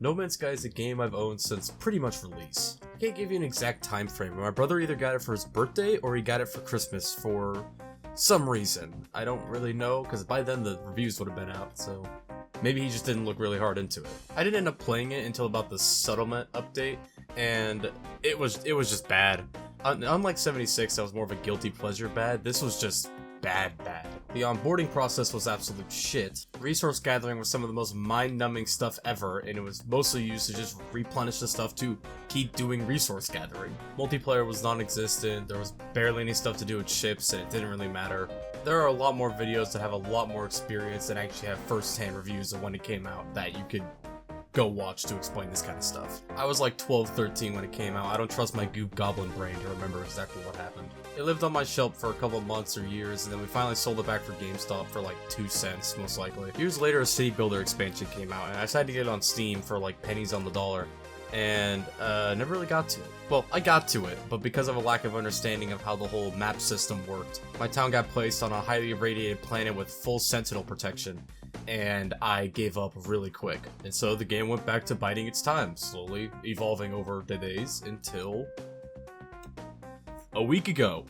No Man's Sky is a game I've owned since pretty much release. I can't give you an exact time frame. My brother either got it for his birthday or he got it for Christmas for some reason. I don't really know, because by then the reviews would have been out, so maybe he just didn't look really hard into it. I didn't end up playing it until about the settlement update, and it was just bad. Unlike 76, that was more of a guilty pleasure bad. This was just bad. The onboarding process was absolute shit. Resource gathering was some of the most mind-numbing stuff ever, and it was mostly used to just replenish the stuff to keep doing resource gathering. Multiplayer was non-existent, there was barely any stuff to do with ships, and it didn't really matter. There are a lot more videos that have a lot more experience and actually have first-hand reviews of when it came out that you could go watch to explain this kind of stuff. I was like 12, 13 when it came out. I don't trust my goop goblin brain to remember exactly what happened. It lived on my shelf for a couple of months or years, and then we finally sold it back for GameStop for like 2 cents, most likely. Years later, a City Builder expansion came out, and I decided to get it on Steam for like pennies on the dollar, and never really got to it. Well, I got to it, but because of a lack of understanding of how the whole map system worked, my town got placed on a highly irradiated planet with full sentinel protection, and I gave up really quick. And so the game went back to biding its time, slowly evolving over the days until a week ago,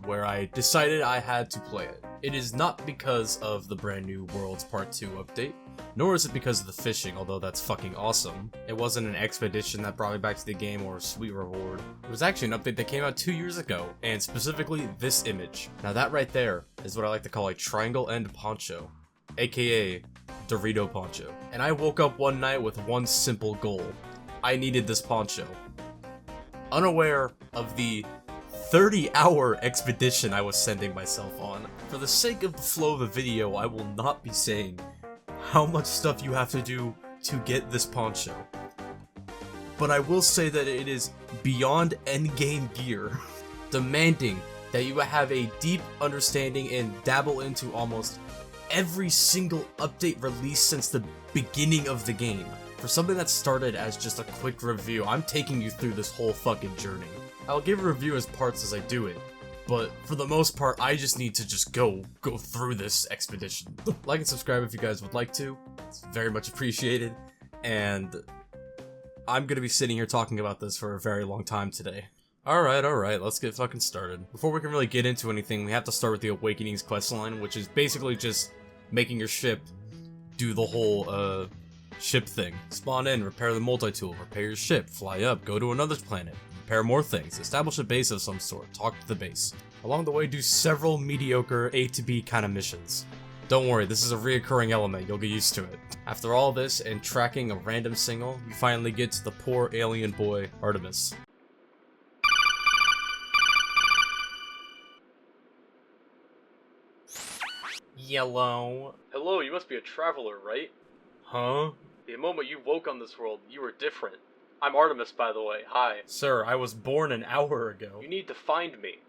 where I decided I had to play it. It is not because of the brand new Worlds Part 2 update, nor is it because of the fishing, although that's fucking awesome. It wasn't an expedition that brought me back to the game or a sweet reward. It was actually an update that came out 2 years ago, and specifically this image. Now that right there is what I like to call a triangle end poncho, aka Dorito poncho. And I woke up one night with one simple goal. I needed this poncho. Unaware of the 30-hour expedition I was sending myself on. For the sake of the flow of the video, I will not be saying how much stuff you have to do to get this poncho. But I will say that it is beyond endgame gear, demanding that you have a deep understanding and dabble into almost every single update released since the beginning of the game. For something that started as just a quick review, I'm taking you through this whole fucking journey. I'll give a review as parts as I do it, but for the most part, I just need to just go through this expedition. Like and subscribe if you guys would like to. It's very much appreciated, and I'm gonna be sitting here talking about this for a very long time today. Alright, let's get fucking started. Before we can really get into anything, we have to start with the Awakenings questline, which is basically just making your ship do the whole, ship thing. Spawn in, repair the multi-tool, repair your ship, fly up, go to another planet, repair more things, establish a base of some sort, talk to the base. Along the way, do several mediocre A to B kind of missions. Don't worry, this is a reoccurring element, you'll get used to it. After all this, and tracking a random signal, you finally get to the poor alien boy, Artemis. Yellow. Hello, you must be a traveler, right? Huh? The moment you woke on this world, you were different. I'm Artemis, by the way. Hi. Sir, I was born an hour ago. You need to find me.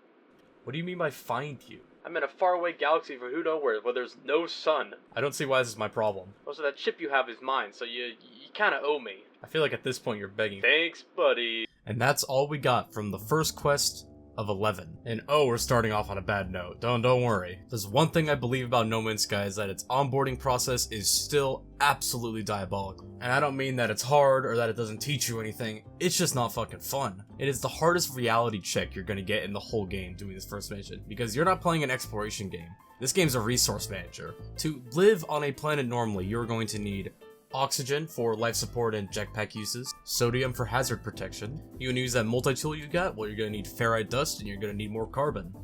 What do you mean by find you? I'm in a faraway galaxy for who knows where there's no sun. I don't see why this is my problem. Also, that chip you have is mine, so you kinda owe me. I feel like at this point you're begging. Thanks, buddy. And that's all we got from the first quest of 11. And oh, we're starting off on a bad note. Don't worry. There's one thing I believe about No Man's Sky is that its onboarding process is still absolutely diabolical. And I don't mean that it's hard or that it doesn't teach you anything, it's just not fucking fun. It is the hardest reality check you're gonna get in the whole game doing this first mission, because you're not playing an exploration game. This game's a resource manager. To live on a planet normally, you're going to need oxygen for life support and jetpack uses, sodium for hazard protection. You can use that multi-tool you got, well, you're gonna need ferrite dust and you're gonna need more carbon.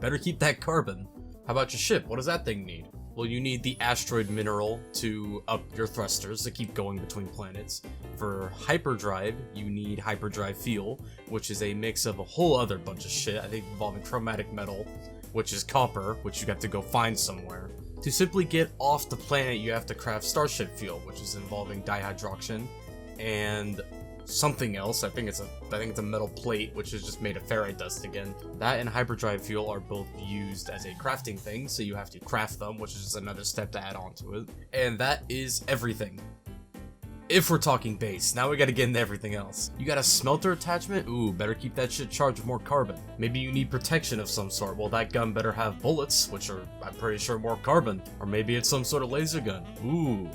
Better keep that carbon. How about your ship? What does that thing need? Well, you need the asteroid mineral to up your thrusters to keep going between planets. For hyperdrive, you need hyperdrive fuel, which is a mix of a whole other bunch of shit, I think involving chromatic metal, which is copper, which you have to go find somewhere. To simply get off the planet, you have to craft starship fuel, which is involving dihydroxin and something else. I think it's a metal plate, which is just made of ferrite dust again. That and hyperdrive fuel are both used as a crafting thing, so you have to craft them, which is just another step to add on to it. And that is everything. If we're talking base, now we gotta get into everything else. You got a smelter attachment? Ooh, better keep that shit charged with more carbon. Maybe you need protection of some sort. Well, that gun better have bullets, which are, I'm pretty sure, more carbon. Or maybe it's some sort of laser gun. Ooh.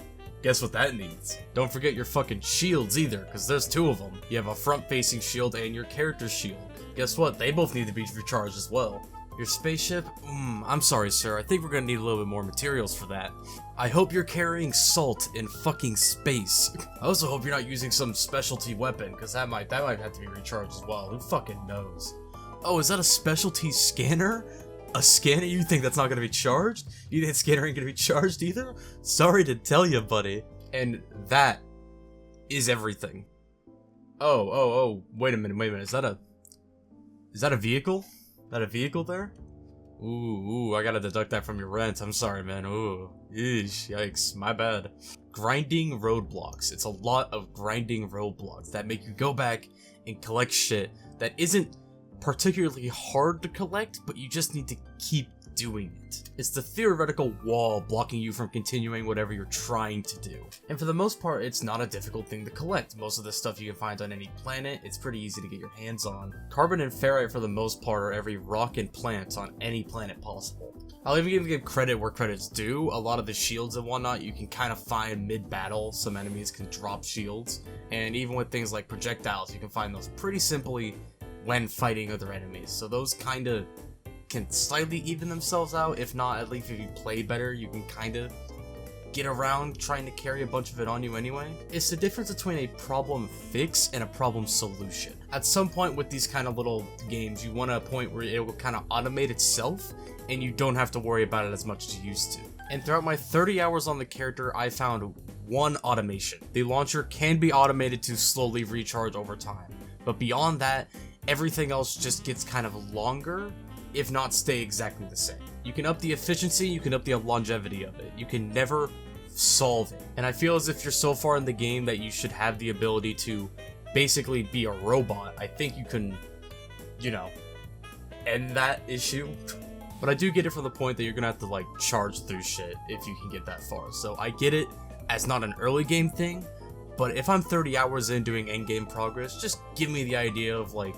Guess what that needs? Don't forget your fucking shields either, because there's two of them. You have a front-facing shield and your character's shield. Guess what? They both need to be recharged as well. Your spaceship? I'm sorry, sir. I think we're gonna need a little bit more materials for that. I hope you're carrying salt in fucking space. I also hope you're not using some specialty weapon, because that might have to be recharged as well. Who fucking knows? Oh, is that a specialty scanner? A scanner? You think that's not gonna be charged? You think scanner ain't gonna be charged either? Sorry to tell you, buddy. And that is everything. Oh, wait a minute. Is that a vehicle? Is that a vehicle there? Ooh, I gotta deduct that from your rent. I'm sorry, man. Ooh, eesh, yikes, my bad. Grinding roadblocks. It's a lot of grinding roadblocks that make you go back and collect shit that isn't particularly hard to collect, but you just need to keep doing it. It's the theoretical wall blocking you from continuing whatever you're trying to do. And for the most part, it's not a difficult thing to collect. Most of the stuff you can find on any planet, it's pretty easy to get your hands on. Carbon and ferrite for the most part are every rock and plant on any planet possible. I'll even give credit where credit's due. A lot of the shields and whatnot, you can kind of find mid-battle. Some enemies can drop shields. And even with things like projectiles, you can find those pretty simply when fighting other enemies. So those kind of can slightly even themselves out. If not, at least if you play better, you can kind of get around trying to carry a bunch of it on you anyway. It's the difference between a problem fix and a problem solution. At some point with these kind of little games, you want a point where it will kind of automate itself and you don't have to worry about it as much as you used to. And throughout my 30 hours on the character, I found one automation. The launcher can be automated to slowly recharge over time, but beyond that, everything else just gets kind of longer, if not stay exactly the same. You can up the efficiency, you can up the longevity of it. You can never solve it. And I feel as if you're so far in the game that you should have the ability to basically be a robot. I think you can, you know, end that issue. But I do get it from the point that you're gonna have to like charge through shit if you can get that far. So I get it as not an early game thing, but if I'm 30 hours in doing endgame progress, just give me the idea of like,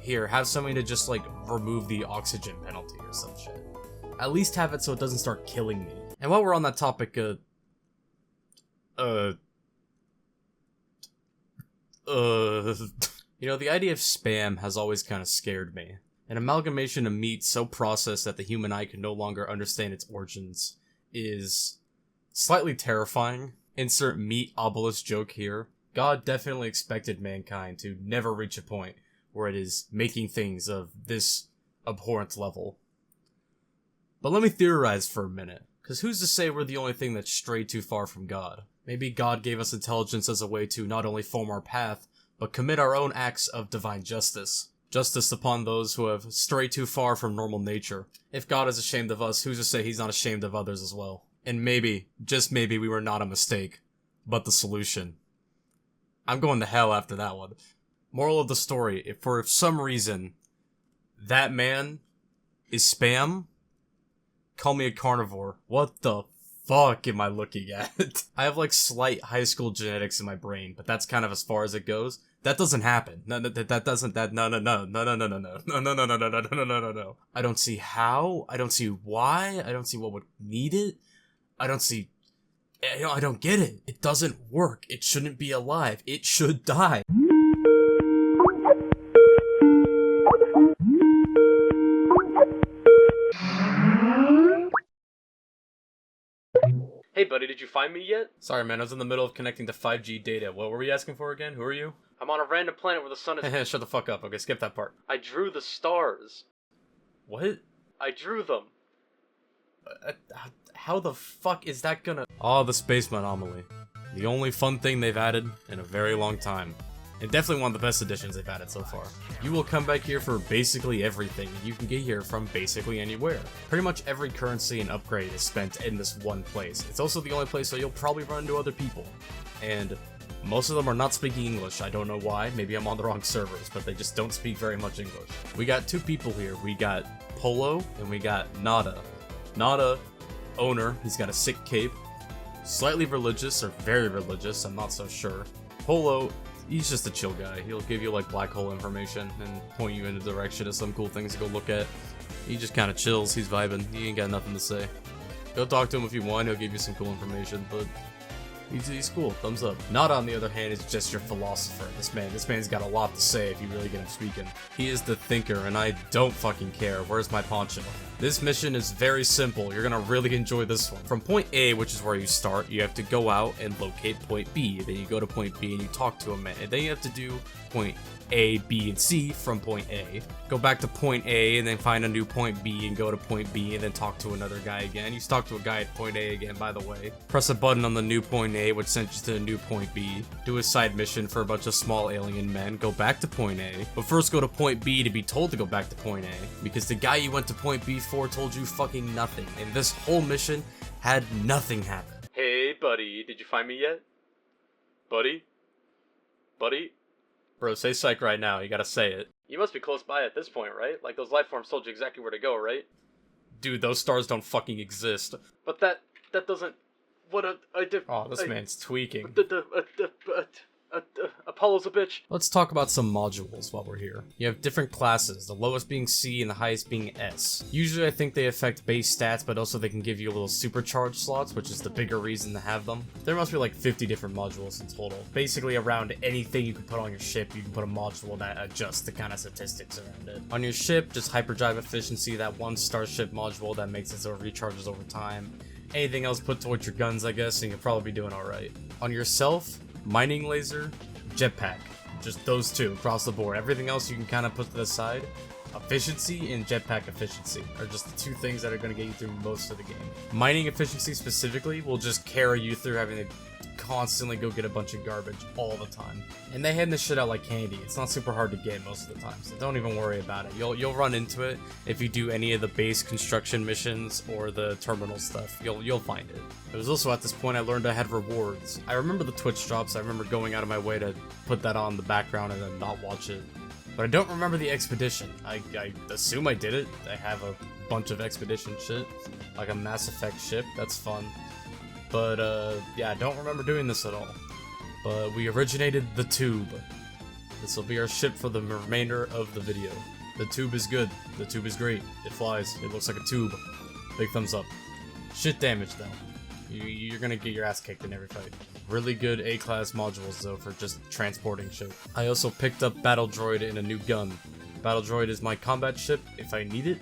here, have something to just like remove the oxygen penalty or some shit. At least have it so it doesn't start killing me. And while we're on that topic, you know, the idea of spam has always kind of scared me. An amalgamation of meat so processed that the human eye can no longer understand its origins is slightly terrifying. Insert meat obelisk joke here. God definitely expected mankind to never reach a point where it is making things of this abhorrent level. But let me theorize for a minute, because who's to say we're the only thing that's strayed too far from God? Maybe God gave us intelligence as a way to not only form our path, but commit our own acts of divine justice. Justice upon those who have strayed too far from normal nature. If God is ashamed of us, who's to say he's not ashamed of others as well? And maybe, just maybe, we were not a mistake, but the solution. I'm going to hell after that one. Moral of the story, if for some reason that man is spam, call me a carnivore. What the fuck am I looking at? I have like slight high school genetics in my brain, but that's kind of as far as it goes. That doesn't happen. No. I don't see how. I don't see why. I don't see what would need it. I don't get it. It doesn't work. It shouldn't be alive. It should die. Hey buddy, did you find me yet? Sorry man, I was in the middle of connecting to 5G data. What were we asking for again? Who are you? I'm on a random planet where the sun is- Shut the fuck up. Okay, skip that part. I drew the stars. What? I drew them. How the fuck is that gonna- Oh, the Space Anomaly. The only fun thing they've added in a very long time. And definitely one of the best additions they've added so far. You will come back here for basically everything, and you can get here from basically anywhere. Pretty much every currency and upgrade is spent in this one place. It's also the only place where you'll probably run into other people. And most of them are not speaking English. I don't know why. Maybe I'm on the wrong servers, but they just don't speak very much English. We got two people here. We got Polo, and we got Nada. Nada, owner, he's got a sick cape. Slightly religious, or very religious, I'm not so sure. Polo, he's just a chill guy. He'll give you like black hole information and point you in the direction of some cool things to go look at. He just kind of chills. He's vibing. He ain't got nothing to say. Go talk to him if you want. He'll give you some cool information, but He's cool. Thumbs up. Nod, on the other hand, is just your philosopher. This man's got a lot to say if you really get him speaking. He is the thinker, and I don't fucking care. Where's my poncho? This mission is very simple. You're gonna really enjoy this one. From point A, which is where you start, you have to go out and locate point B. Then you go to point B and you talk to a man. And then you have to do point A, B, and C from point A. Go back to point A and then find a new point B and go to point B and then talk to another guy again. You talk to a guy at point A again, by the way. Press a button on the new point A, which sends you to the new point B. Do a side mission for a bunch of small alien men. Go back to point A. But first go to point B to be told to go back to point A. Because the guy you went to point B for told you fucking nothing. And this whole mission had nothing happen. Hey, buddy. Did you find me yet? Buddy? Buddy? Bro, say psych right now. You gotta say it. You must be close by at this point, right? Like those life forms told you exactly where to go, right? Dude, those stars don't fucking exist. But that doesn't... What I did... Oh, this man's tweaking. Apollo's a bitch. Let's talk about some modules while we're here. You have different classes, the lowest being C and the highest being S. Usually I think they affect base stats, but also they can give you little supercharge slots, which is the bigger reason to have them. There must be like 50 different modules in total. Basically around anything you can put on your ship, you can put a module that adjusts the kind of statistics around it. On your ship, just hyperdrive efficiency, that one starship module that makes it so it recharges over time. Anything else put towards your guns, I guess, and you'll probably be doing alright. On yourself, mining laser, jetpack. Just those two across the board. Everything else you can kind of put to the side. Efficiency and jetpack efficiency are just the two things that are going to get you through most of the game. Mining efficiency specifically will just carry you through having to constantly go get a bunch of garbage all the time. And they hand this shit out like candy. It's not super hard to get most of the time, so don't even worry about it. You'll run into it if you do any of the base construction missions or the terminal stuff. You'll find it. It was also at this point I learned I had rewards. I remember the Twitch drops. I remember going out of my way to put that on the background and then not watch it. But I don't remember the expedition. I assume I did it. I have a bunch of expedition shit, like a Mass Effect ship. That's fun. But, yeah, I don't remember doing this at all. But we originated the tube. This will be our ship for the remainder of the video. The tube is good. The tube is great. It flies. It looks like a tube. Big thumbs up. Shit damage, though. You're gonna get your ass kicked in every fight. Really good A-class modules, though, for just transporting shit. I also picked up Battle Droid and a new gun. Battle Droid is my combat ship if I need it.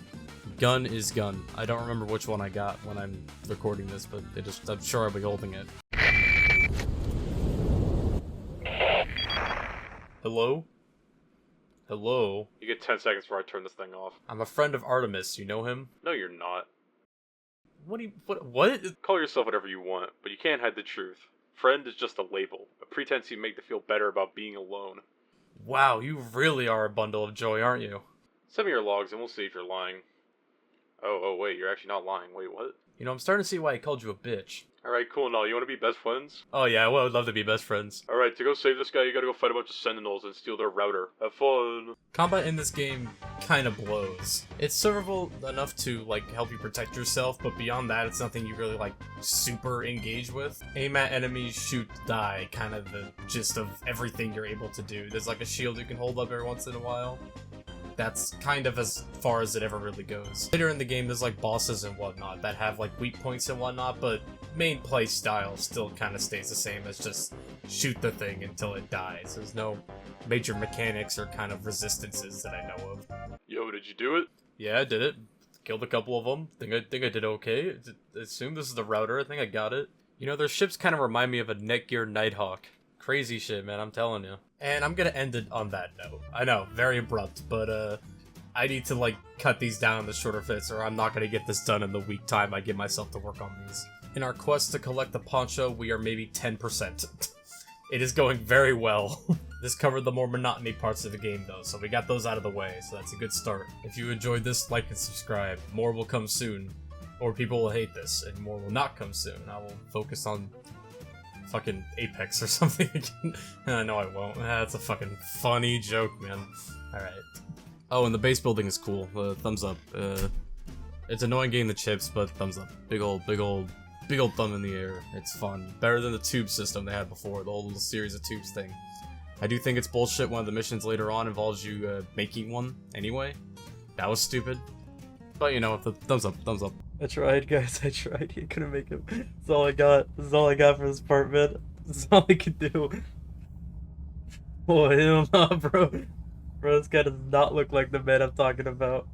Gun is gun. I don't remember which one I got when I'm recording this, but I'm sure I'll be holding it. Hello? Hello? You get 10 seconds before I turn this thing off. I'm a friend of Artemis. You know him? No, you're not. What? Call yourself whatever you want, but you can't hide the truth. Friend is just a label, a pretense you make to feel better about being alone. Wow, you really are a bundle of joy, aren't you? Send me your logs and we'll see if you're lying. Oh, wait, you're actually not lying. Wait, what? You know, I'm starting to see why I called you a bitch. Alright, cool, now, you wanna be best friends? Oh yeah, I would love to be best friends. Alright, to go save this guy, you gotta go fight a bunch of sentinels and steal their router. Have fun! Combat in this game kinda blows. It's servable enough to, like, help you protect yourself, but beyond that, it's nothing you really, like, super engage with. Aim at enemies, shoot, die, kind of the gist of everything you're able to do. There's, like, a shield you can hold up every once in a while. That's kind of as far as it ever really goes. Later in the game, there's like bosses and whatnot that have like weak points and whatnot, but main play style still kind of stays the same as just shoot the thing until it dies. There's no major mechanics or kind of resistances that I know of. Yo, did you do it? Yeah, I did it. Killed a couple of them. Think I did okay. I assume this is the router. I think I got it. You know, their ships kind of remind me of a Netgear Nighthawk. Crazy shit, man, I'm telling you. And I'm gonna end it on that note. I know, very abrupt, but I need to like cut these down into shorter fits or I'm not gonna get this done in the week time I give myself to work on these. In our quest to collect the poncho, we are maybe 10%. It is going very well. This covered the more monotony parts of the game though, so we got those out of the way, so that's a good start. If you enjoyed this, like and subscribe. More will come soon. Or people will hate this, and more will not come soon. I will focus on fucking Apex or something again. No, I won't. That's a fucking funny joke, man. Alright. Oh, and the base building is cool. Thumbs up. It's annoying getting the chips, but thumbs up. Big old thumb in the air. It's fun. Better than the tube system they had before, the whole little series of tubes thing. I do think it's bullshit one of the missions later on involves you making one anyway. That was stupid. But you know, thumbs up, thumbs up. I tried, guys. I tried. You couldn't make him. That's all I got. This is all I got for this part, man. This is all I could do. Oh, hell nah, bro. Bro, this guy does not look like the man I'm talking about.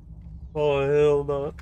Oh, hell no.